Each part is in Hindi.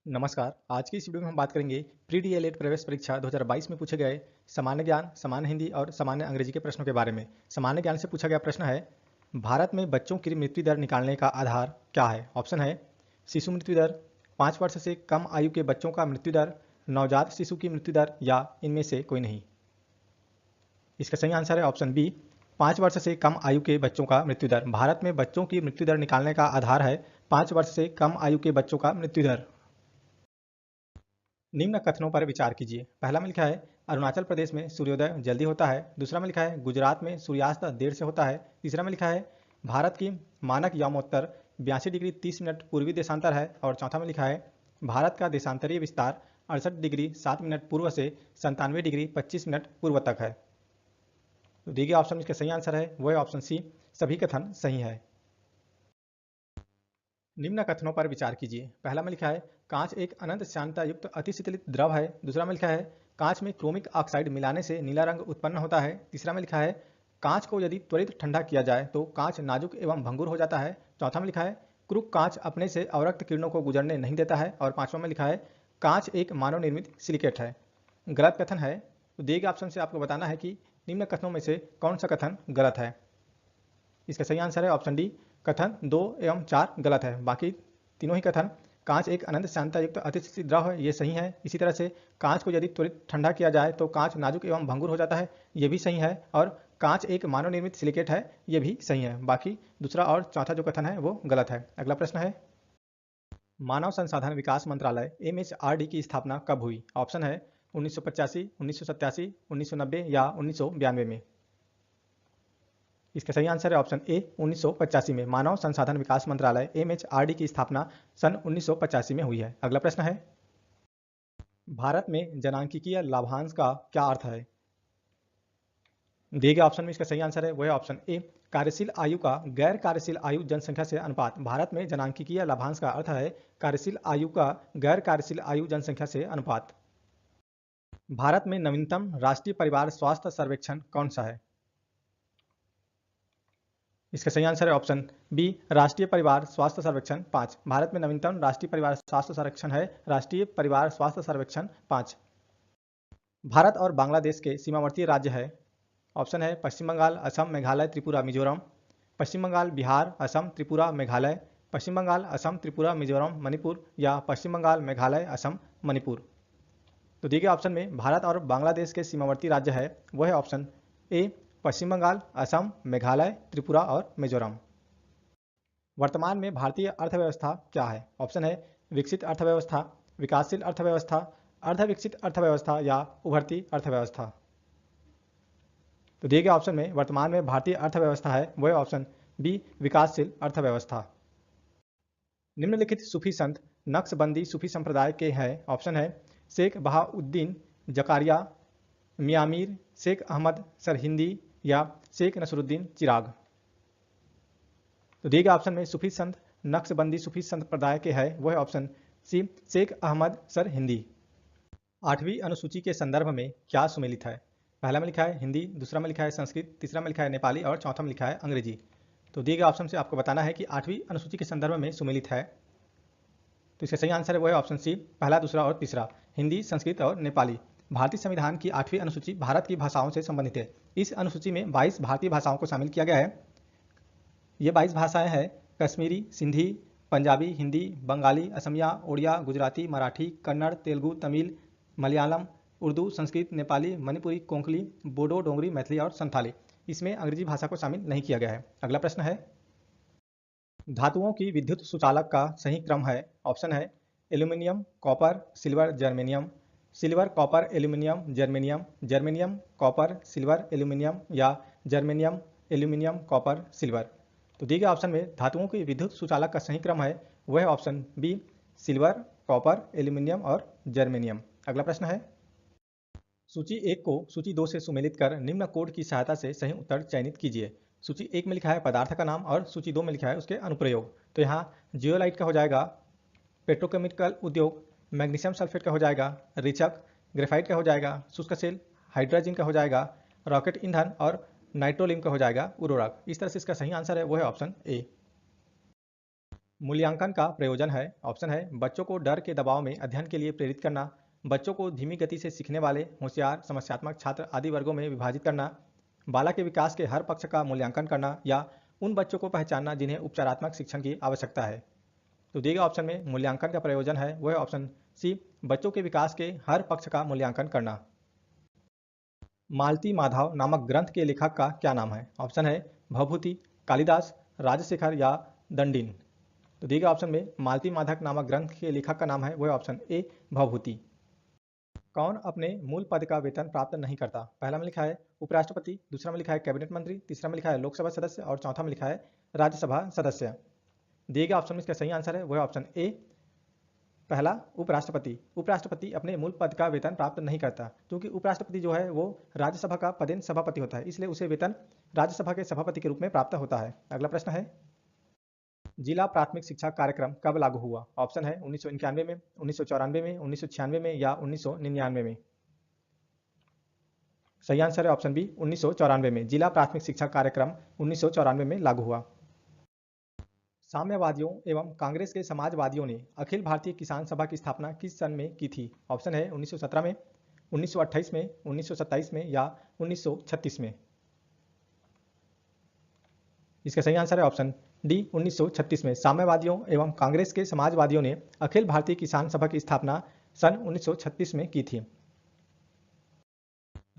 नमस्कार। आज की इस वीडियो में हम बात करेंगे प्री डीएलएड प्रवेश परीक्षा 2022 में पूछे गए सामान्य ज्ञान, सामान्य हिंदी और सामान्य अंग्रेजी के प्रश्नों के बारे में। सामान्य ज्ञान से पूछा गया प्रश्न है, भारत में बच्चों की मृत्यु दर निकालने का आधार क्या है? ऑप्शन है शिशु मृत्यु दर, 5 वर्ष से कम आयु के बच्चों का मृत्यु दर, नवजात शिशु की मृत्यु दर या इनमें से कोई नहीं। इसका सही आंसर है ऑप्शन बी, 5 वर्ष से कम आयु के बच्चों का मृत्यु दर। भारत में बच्चों की मृत्यु दर निकालने का आधार है 5 वर्ष से कम आयु के बच्चों का मृत्यु दर। निम्न कथनों पर विचार कीजिए। पहला में लिखा है अरुणाचल प्रदेश में सूर्योदय जल्दी होता है। दूसरा में लिखा है गुजरात में सूर्यास्त देर से होता है। तीसरा में लिखा है भारत की मानक यामोत्तर 82 डिग्री 30 मिनट पूर्वी देशांतर है। और चौथा में लिखा है भारत का देशांतरीय विस्तार 68 डिग्री 7 मिनट पूर्व से 97 डिग्री 25 मिनट पूर्व तक है। तो दिए गए ऑप्शन में इसका सही आंसर है वह ऑप्शन सी, सभी कथन सही है। निम्न कथनों पर विचार कीजिए। पहला में लिखा है कांच एक अनंत श्यानता युक्त अतिशीतलित द्रव है। दूसरा में लिखा है कांच में क्रोमिक ऑक्साइड मिलाने से नीला रंग उत्पन्न होता है। तीसरा में लिखा है कांच को यदि त्वरित ठंडा किया जाए तो कांच नाजुक एवं भंगुर हो जाता है। चौथा में लिखा है क्रूक कांच अपने से अवरक्त किरणों को गुजरने नहीं देता है। और पांचवा में लिखा है कांच एक मानव निर्मित सिलिकेट है। गलत कथन है, तो दिए गए ऑप्शन से आपको बताना है कि निम्न कथनों में से कौन सा कथन गलत है। इसका सही आंसर है ऑप्शन डी, कथन 2 एवं 4 गलत है। बाकी तीनों ही कथन कांच एक अनंत श्यानता युक्त अतिशीतलित द्रव है, ये सही है। इसी तरह से कांच को यदि त्वरित ठंडा किया जाए तो कांच नाजुक एवं भंगुर हो जाता है, ये भी सही है। और कांच एक मानव निर्मित सिलिकेट है, ये भी सही है। बाकी दूसरा और चौथा जो कथन है वो गलत है। अगला प्रश्न है मानव संसाधन विकास मंत्रालय MHRD की स्थापना कब हुई? ऑप्शन है 1985, 1987, 1990 या 1992 में। इसका सही आंसर है ऑप्शन ए 1985 में। मानव संसाधन विकास मंत्रालय MHRD की स्थापना सन 1985 में हुई है। अगला प्रश्न है भारत में जनांकिकीय लाभांश का क्या अर्थ है? दिए गए ऑप्शन में इसका सही आंसर है वह ऑप्शन ए, कार्यशील आयु का गैर कार्यशील आयु जनसंख्या से अनुपात। भारत में जनांकिकीय लाभांश का अर्थ है कार्यशील आयु का गैर कार्यशील आयु जनसंख्या से अनुपात। भारत में नवीनतम राष्ट्रीय परिवार स्वास्थ्य सर्वेक्षण कौन सा है? इसका सही आंसर है ऑप्शन बी, राष्ट्रीय परिवार स्वास्थ्य सर्वेक्षण 5। भारत में नवीनतम राष्ट्रीय परिवार स्वास्थ्य सर्वेक्षण है राष्ट्रीय परिवार स्वास्थ्य सर्वेक्षण 5। भारत और बांग्लादेश के सीमावर्ती राज्य है। ऑप्शन है पश्चिम बंगाल, असम, मेघालय, त्रिपुरा, मिजोरम। पश्चिम बंगाल, बिहार, असम, त्रिपुरा, मेघालय। पश्चिम बंगाल, असम, त्रिपुरा, मिजोरम, मणिपुर या पश्चिम बंगाल, मेघालय, असम, मणिपुर। तो दिए गए ऑप्शन में भारत और बांग्लादेश के सीमावर्ती राज्य है वह है ऑप्शन ए, पश्चिम बंगाल, असम, मेघालय, त्रिपुरा और मिजोरम। वर्तमान में भारतीय अर्थव्यवस्था क्या है? ऑप्शन है विकसित अर्थव्यवस्था, विकासशील अर्थव्यवस्था, अर्धविकसित अर्थव्यवस्था या उभरती अर्थव्यवस्था। तो दिए गए ऑप्शन में वर्तमान में भारतीय अर्थव्यवस्था है वह ऑप्शन बी, विकासशील अर्थव्यवस्था। निम्नलिखित सूफी संत नक्शबंदी सूफी संप्रदाय के हैं। ऑप्शन है शेख बहाउद्दीन जकारिया, मियामीर, शेख अहमद सरहिंदी या शेख नसरुद्दीन चिराग। तो दिए गए ऑप्शन में सूफी संत नक्शबंदी सूफी संप्रदाय के हैं वह ऑप्शन सी, शेख अहमद सरहिंदी। 8वीं अनुसूची के संदर्भ में क्या सुमेलित है? पहला में लिखा है हिंदी, दूसरा में लिखा है संस्कृत, तीसरा में लिखा है नेपाली और चौथा में लिखा है अंग्रेजी। तो दिए गए ऑप्शन से आपको बताना है कि 8वीं अनुसूची के संदर्भ में सुमेलित है। तो इसका सही आंसर है वो है ऑप्शन सी, पहला, दूसरा और तीसरा, हिंदी, संस्कृत और नेपाली। भारतीय संविधान की 8वीं अनुसूची भारत की भाषाओं से संबंधित है। इस अनुसूची में 22 भारतीय भाषाओं को शामिल किया गया है। ये 22 भाषाएं हैं कश्मीरी, सिंधी, पंजाबी, हिंदी, बंगाली, असमिया, ओडिया, गुजराती, मराठी, कन्नड़, तेलुगु, तमिल, मलयालम, उर्दू, संस्कृत, नेपाली, मणिपुरी, कोंकणी, बोडो, डोंगरी, मैथिली और संथाली। इसमें अंग्रेजी भाषा को शामिल नहीं किया गया है। अगला प्रश्न है धातुओं की विद्युत सुचालक का सही क्रम है। ऑप्शन है aluminium, copper, silver, germanium. Silver, copper, aluminium, germanium. Germanium, copper, silver, aluminium या जर्मेनियम, एल्यूमिनियम, कॉपर, सिल्वर। तो दिए गए ऑप्शन में धातुओं की विद्युत सुचालक का सही क्रम है वह है option B, silver, copper, aluminium और जर्मेनियम। अगला प्रश्न है सूची 1 को सूची 2 से सुमेलित कर निम्न कोड की सहायता से सही उत्तर चयनित कीजिए। सूची 1 में लिखा है पदार्थ का नाम और सूची 2 में लिखा है उसके अनुप्रयोग। तो यहाँ जियोलाइट का हो जाएगा पेट्रोकेमिकल उद्योग, मैग्नीशियम सल्फेट का हो जाएगा रेचक, ग्रेफाइट का हो जाएगा शुष्क सेल, हाइड्रोजन का हो जाएगा रॉकेट ईंधन और नाइट्रोलियम का हो जाएगा उर्वरक। इस तरह से इसका सही आंसर है वो है ऑप्शन ए। मूल्यांकन का प्रयोजन है, ऑप्शन है बच्चों को डर के दबाव में अध्ययन के लिए प्रेरित करना, बच्चों को धीमी गति से सीखने वाले, होशियार, समस्यात्मक छात्र आदि वर्गों में विभाजित करना, बालक के विकास के हर पक्ष का मूल्यांकन करना या उन बच्चों को पहचानना जिन्हें उपचारात्मक शिक्षण की आवश्यकता है। तो दिए गए ऑप्शन में मूल्यांकन का प्रयोजन है वह ऑप्शन सी, बच्चों के विकास के हर पक्ष का मूल्यांकन करना। मालती माधव नामक ग्रंथ के लेखक का क्या नाम है? ऑप्शन है भवभूति, कालिदास, राजशेखर या दंडिन। तो दिए गए ऑप्शन में मालती माधव नामक ग्रंथ के लेखक का नाम है वह ऑप्शन ए भवभूति। कौन अपने मूल पद का वेतन प्राप्त नहीं करता? पहला में लिखा है उपराष्ट्रपति, दूसरा में लिखा है कैबिनेट मंत्री, तीसरा में लिखा है लोकसभा सदस्य और चौथा में लिखा है राज्यसभा सदस्य। दिए गए ऑप्शन में इसका सही आंसर है वह ऑप्शन ए पहला उपराष्ट्रपति। उपराष्ट्रपति अपने मूल पद का वेतन प्राप्त नहीं करता क्योंकि उपराष्ट्रपति जो है वो राज्यसभा का पदेन सभापति होता है, इसलिए उसे वेतन राज्यसभा के सभापति के रूप में प्राप्त होता है। अगला प्रश्न है जिला प्राथमिक शिक्षा कार्यक्रम कब लागू हुआ? ऑप्शन है 1991 में, 1994 में, 1996 में या 1999 में। सही आंसर है ऑप्शन बी 1994 में। जिला प्राथमिक शिक्षा कार्यक्रम 1994 में लागू हुआ। साम्यवादियों एवं कांग्रेस के समाजवादियों ने अखिल भारतीय किसान सभा की स्थापना किस सन में की थी? ऑप्शन है 1917 में, 1928 में, 1927 में या 1936 में। इसका सही आंसर है ऑप्शन डी 1936 में। साम्यवादियों एवं कांग्रेस के समाजवादियों ने अखिल भारतीय किसान सभा की स्थापना सन 1936 में की थी।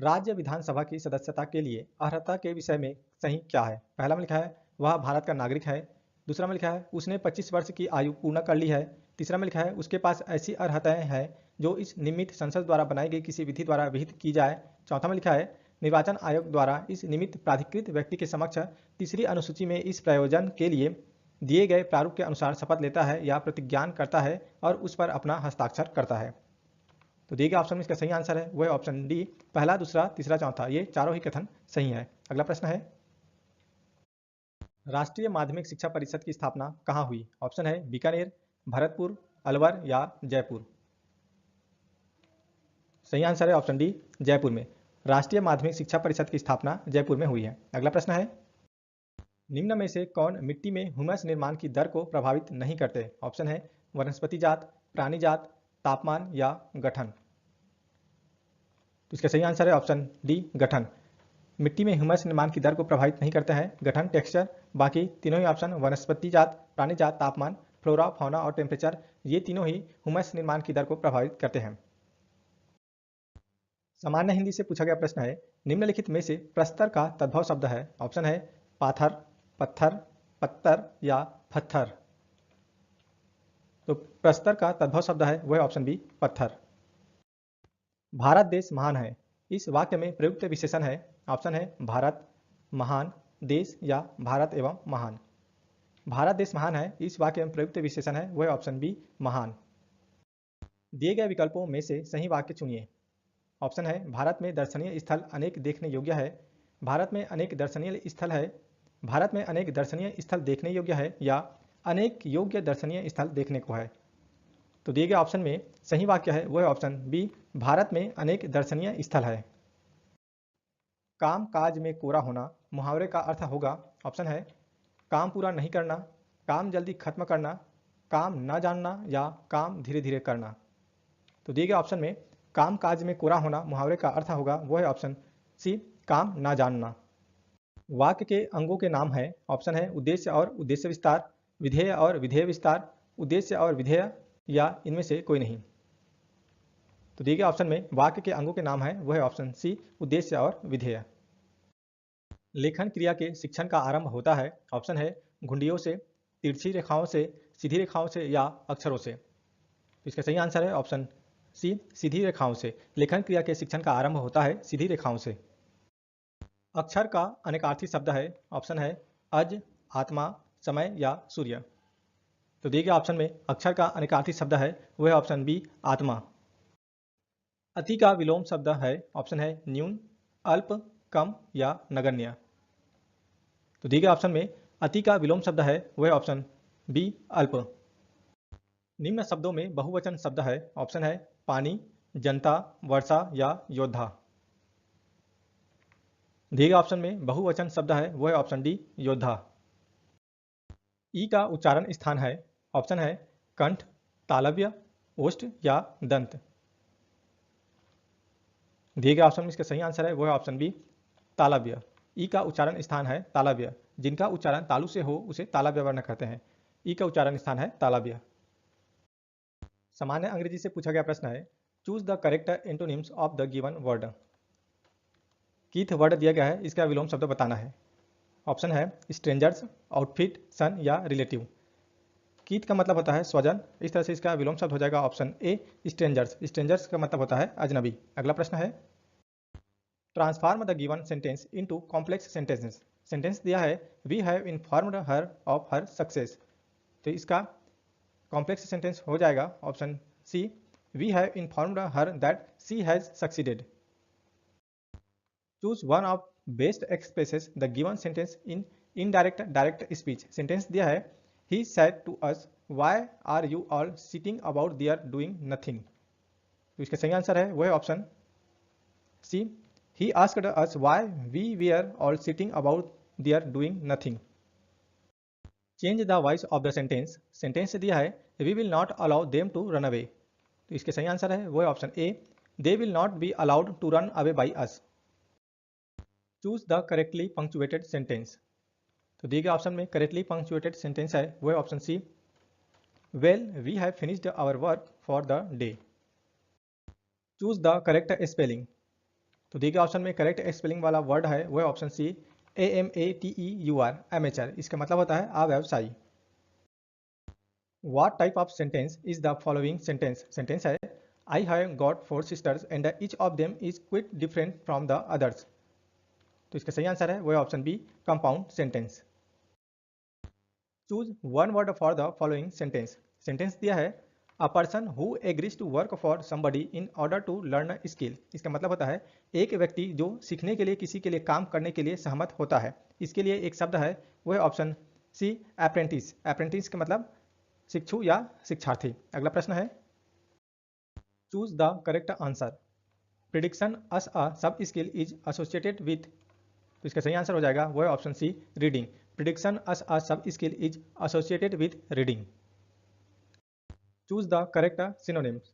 राज्य विधानसभा की सदस्यता के लिए अर्हता के विषय में सही क्या है? पहला में लिखा है वह भारत का नागरिक है, दूसरा में लिखा है उसने 25 वर्ष की आयु पूर्ण कर ली है, तीसरा में लिखा है उसके पास ऐसी अर्हताएं हैं जो इस निमित्त संसद द्वारा बनाई गई किसी विधि द्वारा विहित की जाए, चौथा में लिखा है निर्वाचन आयोग द्वारा इस निमित्त प्राधिकृत व्यक्ति के समक्ष तीसरी अनुसूची में इस प्रयोजन के लिए दिए गए प्रारूप के अनुसार शपथ लेता है या प्रतिज्ञान करता है और उस पर अपना हस्ताक्षर करता है। तो दिए गए ऑप्शन में इसका सही आंसर है वह ऑप्शन डी पहला, दूसरा, तीसरा, चौथा, ये चारों ही कथन सही है। अगला प्रश्न है राष्ट्रीय माध्यमिक शिक्षा परिषद की स्थापना कहाँ हुई? ऑप्शन है बीकानेर, भरतपुर, अलवर या जयपुर। सही आंसर है ऑप्शन डी जयपुर में। राष्ट्रीय माध्यमिक शिक्षा परिषद की स्थापना जयपुर में हुई है। अगला प्रश्न है निम्न में से कौन मिट्टी में ह्यूमस निर्माण की दर को प्रभावित नहीं करते? ऑप्शन है वनस्पति जात, प्राणी जात, तापमान या गठन। तो इसका सही आंसर है ऑप्शन डी गठन। मिट्टी में ह्यूमस निर्माण की दर को प्रभावित नहीं करते हैं गठन, टेक्सचर। बाकी तीनों ही ऑप्शन वनस्पति जात, प्राणी जात, तापमान, फ्लोरा, फौना और टेम्परेचर, ये तीनों ही ह्यूमस निर्माण की दर को प्रभावित करते हैं। सामान्य हिंदी से पूछा गया प्रश्न है निम्नलिखित में से प्रस्तर का तद्भव शब्द है? ऑप्शन है पाथर, पत्थर, पत्तर या पत्थर। तो प्रस्तर का तद्भव शब्द है वह ऑप्शन बी पत्थर। भारत देश महान है, इस वाक्य में प्रयुक्त विशेषण है? ऑप्शन है भारत, महान, देश या भारत एवं महान। भारत देश महान है, इस वाक्य में प्रयुक्त विशेषण है वह ऑप्शन बी महान। दिए गए विकल्पों में से सही वाक्य चुनिए। ऑप्शन है भारत में दर्शनीय स्थल अनेक देखने योग्य है, भारत में अनेक दर्शनीय स्थल है, भारत में अनेक दर्शनीय स्थल देखने योग्य है या अनेक योग्य दर्शनीय स्थल देखने को है। तो दिए गए ऑप्शन में सही वाक्य है वह ऑप्शन बी भारत में अनेक दर्शनीय स्थल है। काम काज में कोरा होना मुहावरे का अर्थ होगा? ऑप्शन है काम पूरा नहीं करना, काम जल्दी खत्म करना, काम न जानना या काम धीरे धीरे करना। तो दिए गए ऑप्शन में काम काज में कोरा होना मुहावरे का अर्थ होगा वह है ऑप्शन सी काम न जानना। वाक्य के अंगों के नाम है? ऑप्शन है उद्देश्य और उद्देश्य विस्तार, विधेय और विधेय विस्तार, उद्देश्य और विधेय या इनमें से कोई नहीं। तो दिए गए ऑप्शन में वाक्य के अंगों के नाम है वह ऑप्शन सी उद्देश्य और विधेय। लेखन क्रिया के शिक्षण का आरंभ होता है? ऑप्शन है घुंडियों से, तिरछी रेखाओं से, सीधी रेखाओं से या अक्षरों से। तो इसका सही आंसर है ऑप्शन सी सीधी रेखाओं से। लेखन क्रिया के शिक्षण का आरंभ होता है सीधी रेखाओं से। अक्षर का अनेकार्थी शब्द है? ऑप्शन है अज, आत्मा, समय या सूर्य। तो दिए गए ऑप्शन में अक्षर का अनेकार्थी शब्द है वह ऑप्शन बी आत्मा। अति का विलोम शब्द है? ऑप्शन है न्यून, अल्प, कम या नगण्य। तो दिए गए ऑप्शन में अति का विलोम शब्द है वह ऑप्शन बी अल्प। निम्न शब्दों में बहुवचन शब्द है? ऑप्शन है पानी, जनता, वर्षा या योद्धा। दिए गए ऑप्शन में बहुवचन शब्द है वह ऑप्शन डी योद्धा। ई का उच्चारण स्थान है, ऑप्शन है कंठ, तालव्य, ओष्ठ या दंत। दिए गए ऑप्शन में इसका सही आंसर है वो है ऑप्शन बी, तालव्य। ई का उच्चारण स्थान है तालव्य। जिनका उच्चारण तालु से हो उसे तालव्य वर्ण कहते हैं। ई का उच्चारण स्थान है तालव्य। सामान्य अंग्रेजी से पूछा गया प्रश्न है, choose the correct antonyms of the given word. Keith word दिया गया है, इसका विलोम शब्द बताना है। ऑप्शन है स्ट्रेंजर्स, आउटफिट, सन या रिलेटिव। कीथ का मतलब होता है स्वजन, इस तरह से इसका विलोम शब्द हो जाएगा ऑप्शन ए स्ट्रेंजर्स। स्ट्रेंजर्स का मतलब होता है अजनबी। अगला प्रश्न है, transform the given sentence into complex sentences. Sentence दिया है we have informed her of her success, तो इसका कॉम्प्लेक्स सेंटेंस हो जाएगा option C, we have informed her that she has succeeded. Choose one of best expresses the given sentence in indirect direct speech. Sentence दिया है he said to us why are you all sitting about there doing nothing, तो इसका सही आंसर है वो है option C, he asked us why we were all sitting about there doing nothing. Change the voice of the sentence. Sentence दिया है we will not allow them to run away, तो इसके सही आंसर है वो है option A, they will not be allowed to run away by us. Choose the correctly punctuated sentence. तो दिए गए ऑप्शन में करेक्टली पंक्चुएटेड सेंटेंस है वो है option C, well we have finished our work for the day. Choose the correct spelling. तो दिए गए ऑप्शन में करेक्ट स्पेलिंग वाला वर्ड है वो है ऑप्शन सी, AMATEUR, एमेचर। इसका मतलब होता है अव्यवसायी। What type of sentence is the following sentence. Sentence है I have got 4 sisters and each of them is quite different from the others, तो इसका सही आंसर है वो है option B, compound sentence. Choose one word for the following sentence. Sentence दिया है a person who agrees to work for somebody in order to learn skill. इसका मतलब होता है एक व्यक्ति जो सीखने के लिए किसी के लिए काम करने के लिए सहमत होता है। इसके लिए एक शब्द है वो है ऑप्शन सी, अप्रेंटिस। अप्रेंटिस का मतलब शिक्षु या शिक्षार्थी। अगला प्रश्न है, choose the correct answer. Prediction as a sub skill is associated with, तो इसका सही आंसर हो जाएगा वो है option C, reading. Prediction as a sub skill is associated with reading. Choose the correct synonyms.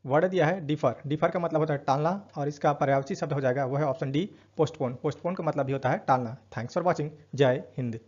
Word दिया है डिफर। डिफर का मतलब होता है टालना और इसका पर्यायवाची शब्द हो जाएगा वो है ऑप्शन डी, पोस्टपोन। पोस्टपोन का मतलब भी होता है टालना। Thanks for watching. जय हिंद।